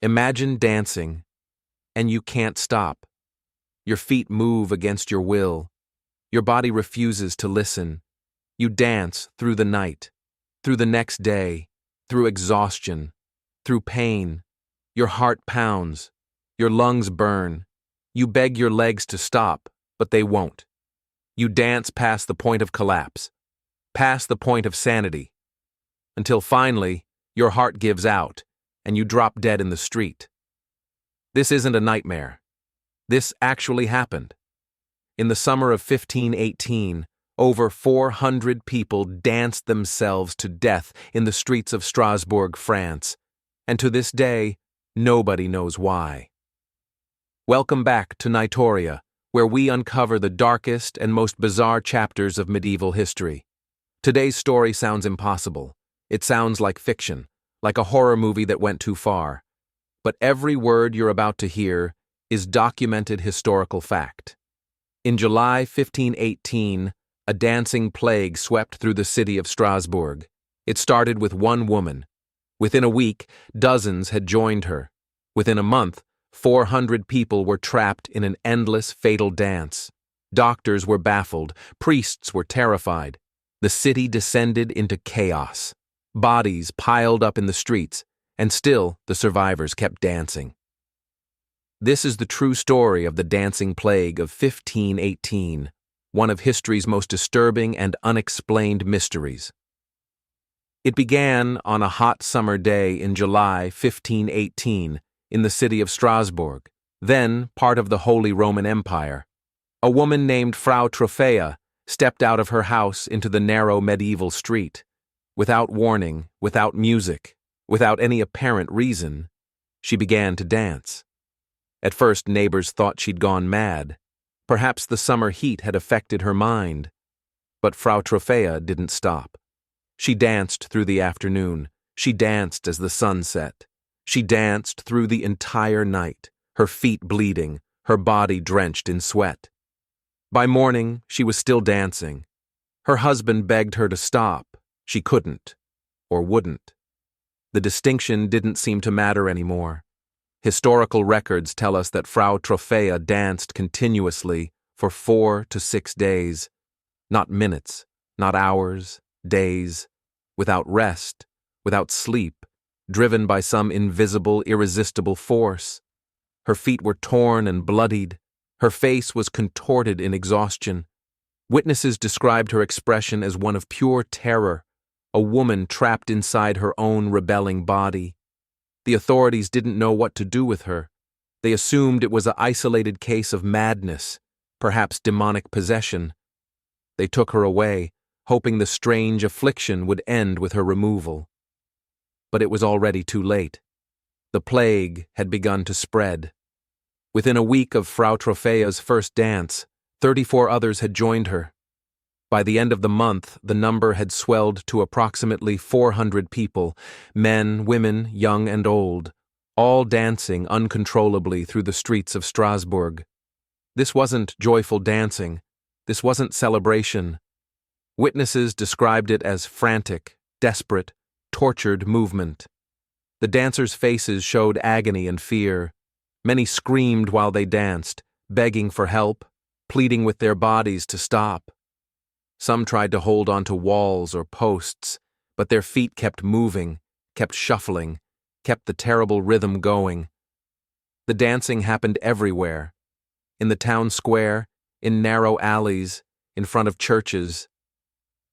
Imagine dancing, and you can't stop. Your feet move against your will. Your body refuses to listen. You dance through the night, through the next day, through exhaustion, through pain. Your heart pounds. Your lungs burn. You beg your legs to stop, but they won't. You dance past the point of collapse, past the point of sanity, until finally your heart gives out and you drop dead in the street. This isn't a nightmare. This actually happened. In the summer of 1518, over 400 people danced themselves to death in the streets of Strasbourg, France, and to this day, nobody knows why. Welcome back to Knightoria, where we uncover the darkest and most bizarre chapters of medieval history. Today's story sounds impossible. It sounds like fiction, like a horror movie that went too far. But every word you're about to hear is documented historical fact. In July 1518, a dancing plague swept through the city of Strasbourg. It started with one woman. Within a week, dozens had joined her. Within a month, 400 people were trapped in an endless, fatal dance. Doctors were baffled. Priests were terrified. The city descended into chaos. Bodies piled up in the streets, and still the survivors kept dancing. This is the true story of the dancing plague of 1518, one of history's most disturbing and unexplained mysteries. It began on a hot summer day in July 1518 in the city of Strasbourg, then part of the Holy Roman Empire. A woman named Frau Troffea stepped out of her house into the narrow medieval street. Without warning, without music, without any apparent reason, she began to dance. At first, neighbors thought she'd gone mad. Perhaps the summer heat had affected her mind. But Frau Troffea didn't stop. She danced through the afternoon. She danced as the sun set. She danced through the entire night, her feet bleeding, her body drenched in sweat. By morning, she was still dancing. Her husband begged her to stop. She couldn't, or wouldn't. The distinction didn't seem to matter anymore. Historical records tell us that Frau Troffea danced continuously for 4 to 6 days. Not minutes, not hours, days, without rest, without sleep, driven by some invisible, irresistible force. Her feet were torn and bloodied. Her face was contorted in exhaustion. Witnesses described her expression as one of pure terror, a woman trapped inside her own rebelling body. The authorities didn't know what to do with her. They assumed it was an isolated case of madness, perhaps demonic possession. They took her away, hoping the strange affliction would end with her removal. But it was already too late. The plague had begun to spread. Within a week of Frau Troffea's first dance, 34 others had joined her. By the end of the month, the number had swelled to approximately 400 people, men, women, young and old, all dancing uncontrollably through the streets of Strasbourg. This wasn't joyful dancing. This wasn't celebration. Witnesses described it as frantic, desperate, tortured movement. The dancers' faces showed agony and fear. Many screamed while they danced, begging for help, pleading with their bodies to stop. Some tried to hold onto walls or posts, but their feet kept moving, kept shuffling, kept the terrible rhythm going. The dancing happened everywhere. In the town square, in narrow alleys, in front of churches.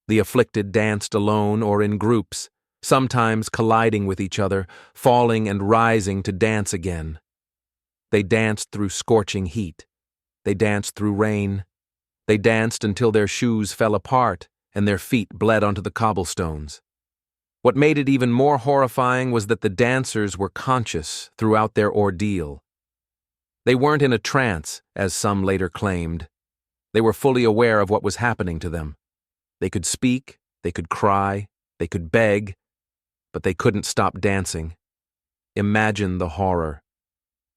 The afflicted danced alone or in groups, sometimes colliding with each other, falling and rising to dance again. They danced through scorching heat. They danced through rain. They danced until their shoes fell apart and their feet bled onto the cobblestones. What made it even more horrifying was that the dancers were conscious throughout their ordeal. They weren't in a trance, as some later claimed. They were fully aware of what was happening to them. They could speak, they could cry, they could beg, but they couldn't stop dancing. Imagine the horror.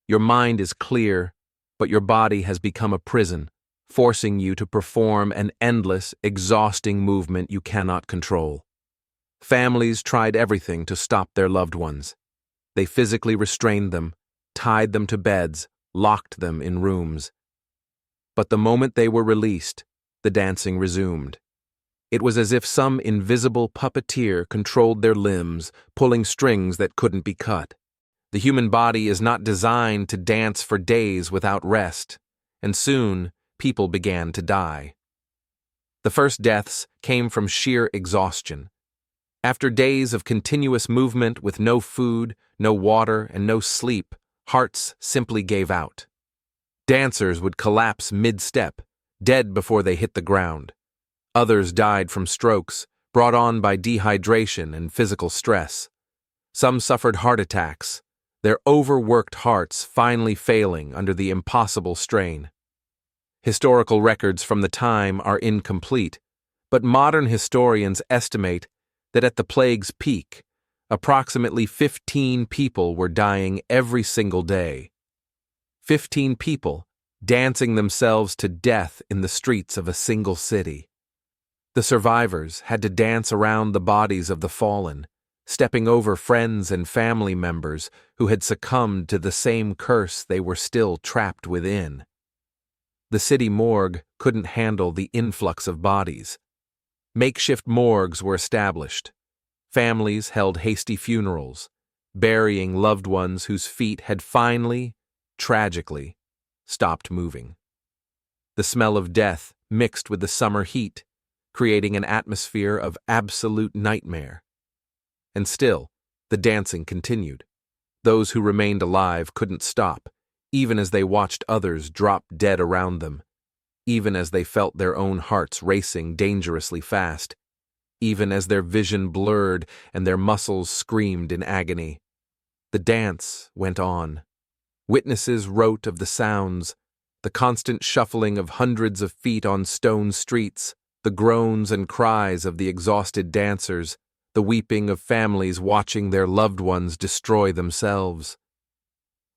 Your mind is clear, but your body has become a prison, forcing you to perform an endless, exhausting movement you cannot control. Families tried everything to stop their loved ones. They physically restrained them, tied them to beds, locked them in rooms. But the moment they were released, the dancing resumed. It was as if some invisible puppeteer controlled their limbs, pulling strings that couldn't be cut. The human body is not designed to dance for days without rest, and soon people began to die. The first deaths came from sheer exhaustion. After days of continuous movement with no food, no water, and no sleep, hearts simply gave out. Dancers would collapse mid-step, dead before they hit the ground. Others died from strokes, brought on by dehydration and physical stress. Some suffered heart attacks, their overworked hearts finally failing under the impossible strain. Historical records from the time are incomplete, but modern historians estimate that at the plague's peak, approximately 15 people were dying every single day. 15 people dancing themselves to death in the streets of a single city. The survivors had to dance around the bodies of the fallen, stepping over friends and family members who had succumbed to the same curse they were still trapped within. The city morgue couldn't handle the influx of bodies. Makeshift morgues were established. Families held hasty funerals, burying loved ones whose feet had finally, tragically, stopped moving. The smell of death mixed with the summer heat, creating an atmosphere of absolute nightmare. And still, the dancing continued. Those who remained alive couldn't stop, even as they watched others drop dead around them, even as they felt their own hearts racing dangerously fast, even as their vision blurred and their muscles screamed in agony. The dance went on. Witnesses wrote of the sounds, the constant shuffling of hundreds of feet on stone streets, the groans and cries of the exhausted dancers, the weeping of families watching their loved ones destroy themselves.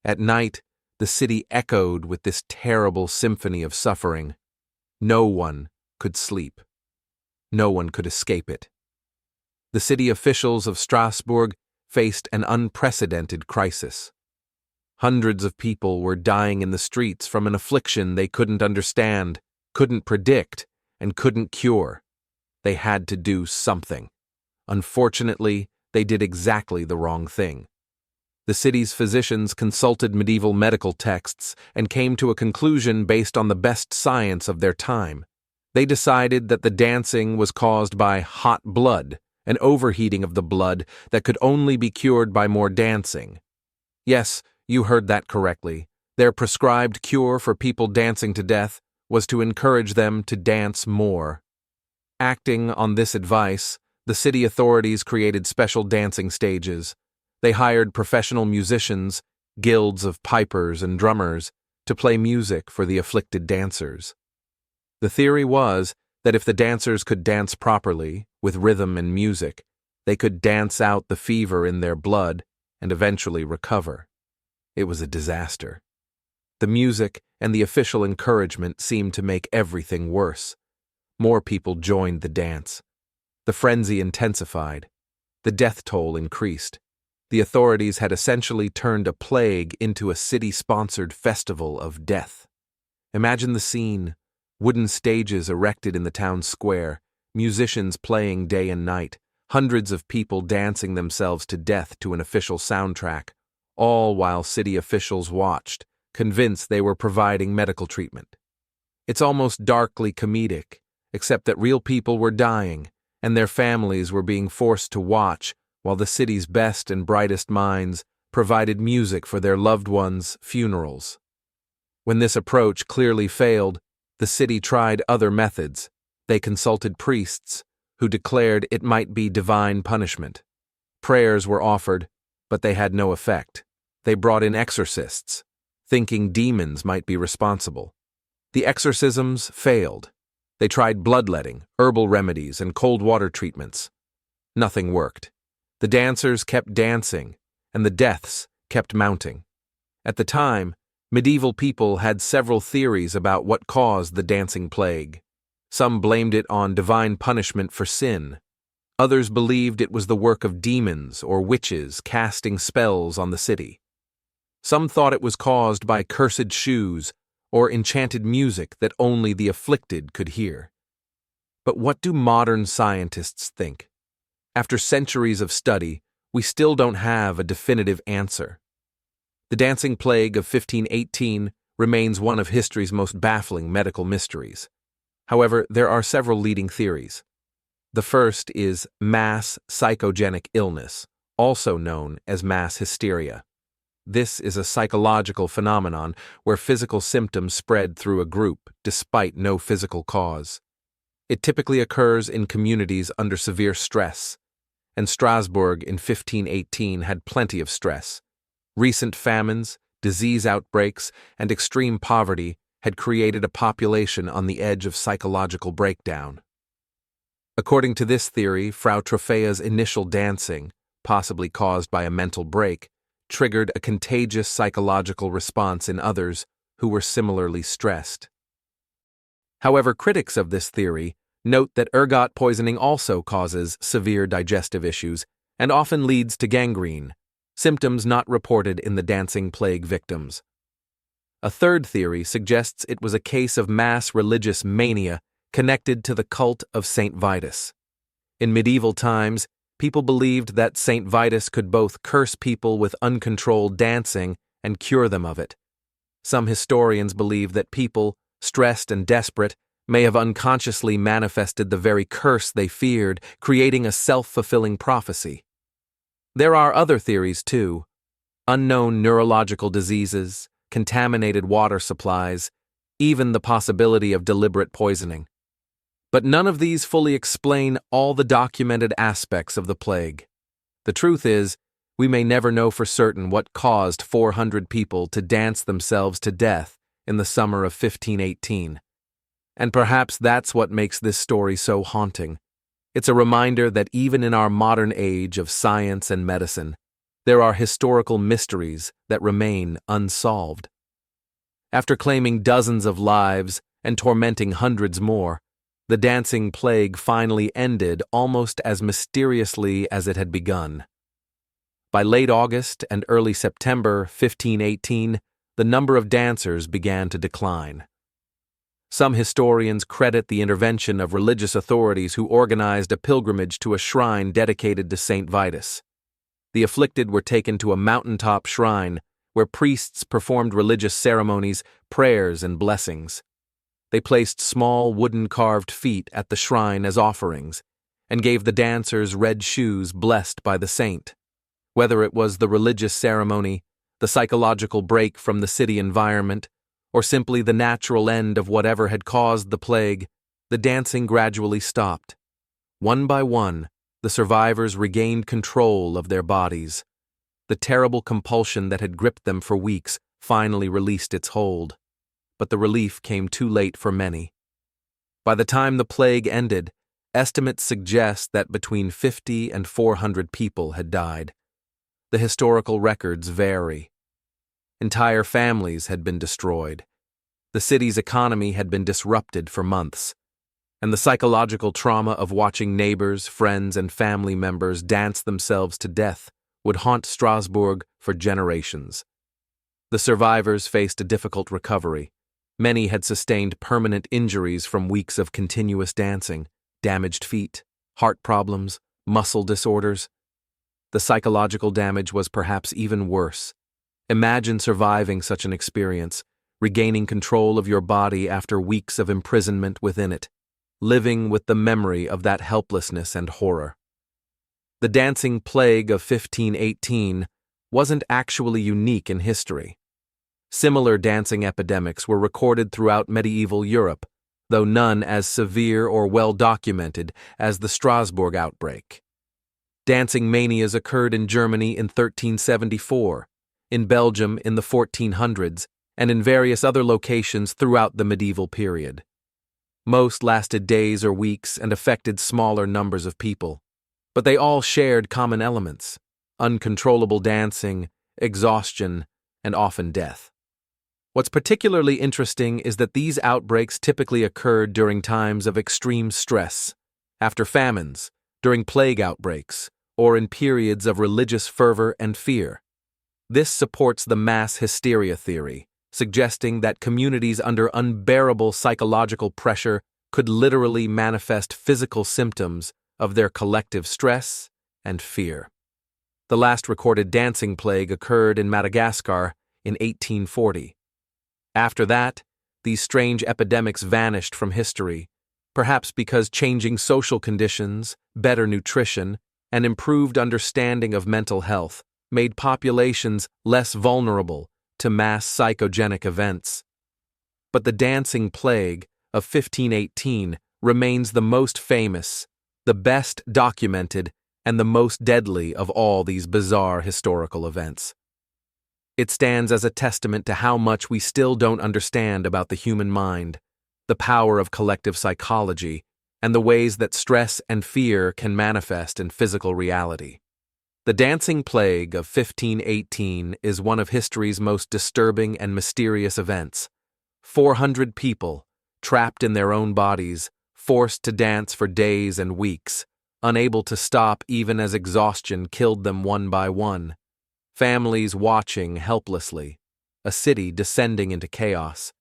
At night, the city echoed with this terrible symphony of suffering. No one could sleep. No one could escape it. The city officials of Strasbourg faced an unprecedented crisis. Hundreds of people were dying in the streets from an affliction they couldn't understand, couldn't predict, and couldn't cure. They had to do something. Unfortunately, they did exactly the wrong thing. The city's physicians consulted medieval medical texts and came to a conclusion based on the best science of their time. They decided that the dancing was caused by hot blood, an overheating of the blood that could only be cured by more dancing. Yes, you heard that correctly. Their prescribed cure for people dancing to death was to encourage them to dance more. Acting on this advice, the city authorities created special dancing stages. They hired professional musicians, guilds of pipers and drummers, to play music for the afflicted dancers. The theory was that if the dancers could dance properly, with rhythm and music, they could dance out the fever in their blood and eventually recover. It was a disaster. The music and the official encouragement seemed to make everything worse. More people joined the dance. The frenzy intensified. The death toll increased. The authorities had essentially turned a plague into a city-sponsored festival of death. Imagine the scene: wooden stages erected in the town square, musicians playing day and night, hundreds of people dancing themselves to death to an official soundtrack, all while city officials watched, convinced they were providing medical treatment. It's almost darkly comedic, except that real people were dying, and their families were being forced to watch while the city's best and brightest minds provided music for their loved ones' funerals. When this approach clearly failed, the city tried other methods. They consulted priests, who declared it might be divine punishment. Prayers were offered, but they had no effect. They brought in exorcists, thinking demons might be responsible. The exorcisms failed. They tried bloodletting, herbal remedies, and cold water treatments. Nothing worked. The dancers kept dancing, and the deaths kept mounting. At the time, medieval people had several theories about what caused the dancing plague. Some blamed it on divine punishment for sin. Others believed it was the work of demons or witches casting spells on the city. Some thought it was caused by cursed shoes or enchanted music that only the afflicted could hear. But what do modern scientists think? After centuries of study, we still don't have a definitive answer. The dancing plague of 1518 remains one of history's most baffling medical mysteries. However, there are several leading theories. The first is mass psychogenic illness, also known as mass hysteria. This is a psychological phenomenon where physical symptoms spread through a group despite no physical cause. It typically occurs in communities under severe stress, and Strasbourg in 1518 had plenty of stress. Recent famines, disease outbreaks, and extreme poverty had created a population on the edge of psychological breakdown. According to this theory, Frau Troffea's initial dancing, possibly caused by a mental break, triggered a contagious psychological response in others who were similarly stressed. However, critics of this theory note that ergot poisoning also causes severe digestive issues and often leads to gangrene, symptoms not reported in the dancing plague victims. A third theory suggests it was a case of mass religious mania connected to the cult of Saint Vitus. In medieval times, people believed that Saint Vitus could both curse people with uncontrolled dancing and cure them of it. Some historians believe that people, stressed and desperate, may have unconsciously manifested the very curse they feared, creating a self-fulfilling prophecy. There are other theories too: unknown neurological diseases, contaminated water supplies, even the possibility of deliberate poisoning. But none of these fully explain all the documented aspects of the plague. The truth is, we may never know for certain what caused 400 people to dance themselves to death in the summer of 1518. And perhaps that's what makes this story so haunting. It's a reminder that even in our modern age of science and medicine, there are historical mysteries that remain unsolved. After claiming dozens of lives and tormenting hundreds more, the dancing plague finally ended almost as mysteriously as it had begun. By late August and early September 1518, the number of dancers began to decline. Some historians credit the intervention of religious authorities who organized a pilgrimage to a shrine dedicated to Saint Vitus. The afflicted were taken to a mountaintop shrine where priests performed religious ceremonies, prayers, and blessings. They placed small wooden carved feet at the shrine as offerings and gave the dancers red shoes blessed by the saint. Whether it was the religious ceremony, the psychological break from the city environment, or simply the natural end of whatever had caused the plague, the dancing gradually stopped. One by one, the survivors regained control of their bodies. The terrible compulsion that had gripped them for weeks finally released its hold. But the relief came too late for many. By the time the plague ended, estimates suggest that between 50 and 400 people had died. The historical records vary. Entire families had been destroyed. The city's economy had been disrupted for months, and the psychological trauma of watching neighbors, friends, and family members dance themselves to death would haunt Strasbourg for generations. The survivors faced a difficult recovery. Many had sustained permanent injuries from weeks of continuous dancing, damaged feet, heart problems, muscle disorders. The psychological damage was perhaps even worse. Imagine surviving such an experience, regaining control of your body after weeks of imprisonment within it, living with the memory of that helplessness and horror. The dancing plague of 1518 wasn't actually unique in history. Similar dancing epidemics were recorded throughout medieval Europe, though none as severe or well-documented as the Strasbourg outbreak. Dancing manias occurred in Germany in 1374, in Belgium in the 1400s, and in various other locations throughout the medieval period. Most lasted days or weeks and affected smaller numbers of people, but they all shared common elements: uncontrollable dancing, exhaustion, and often death. What's particularly interesting is that these outbreaks typically occurred during times of extreme stress, after famines, during plague outbreaks, or in periods of religious fervor and fear. This supports the mass hysteria theory, suggesting that communities under unbearable psychological pressure could literally manifest physical symptoms of their collective stress and fear. The last recorded dancing plague occurred in Madagascar in 1840. After that, these strange epidemics vanished from history, perhaps because changing social conditions, better nutrition, and improved understanding of mental health made populations less vulnerable to mass psychogenic events. But the dancing plague of 1518 remains the most famous, the best documented, and the most deadly of all these bizarre historical events. It stands as a testament to how much we still don't understand about the human mind, the power of collective psychology, and the ways that stress and fear can manifest in physical reality. The dancing plague of 1518 is one of history's most disturbing and mysterious events. 400 people, trapped in their own bodies, forced to dance for days and weeks, unable to stop even as exhaustion killed them one by one. Families watching helplessly, a city descending into chaos.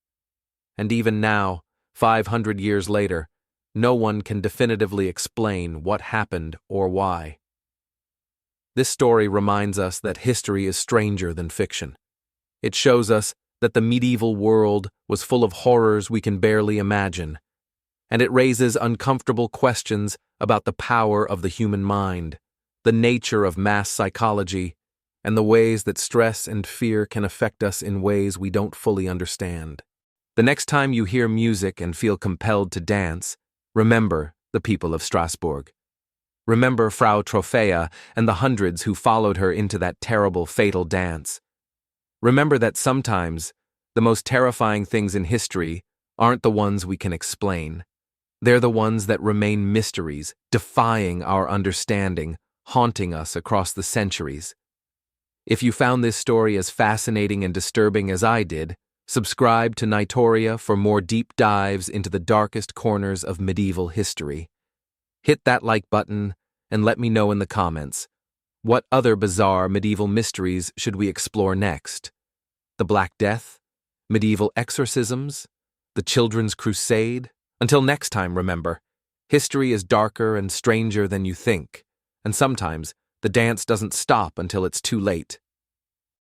And even now, 500 years later, no one can definitively explain what happened or why. This story reminds us that history is stranger than fiction. It shows us that the medieval world was full of horrors we can barely imagine, and it raises uncomfortable questions about the power of the human mind, the nature of mass psychology, and the ways that stress and fear can affect us in ways we don't fully understand. The next time you hear music and feel compelled to dance, remember the people of Strasbourg. Remember Frau Troffea and the hundreds who followed her into that terrible, fatal dance. Remember that sometimes the most terrifying things in history aren't the ones we can explain. They're the ones that remain mysteries, defying our understanding, haunting us across the centuries. If you found this story as fascinating and disturbing as I did, subscribe to Knightoria for more deep dives into the darkest corners of medieval history. Hit that like button and let me know in the comments, what other bizarre medieval mysteries should we explore next? The Black Death? Medieval exorcisms? The Children's Crusade? Until next time, remember, history is darker and stranger than you think, and sometimes the dance doesn't stop until it's too late.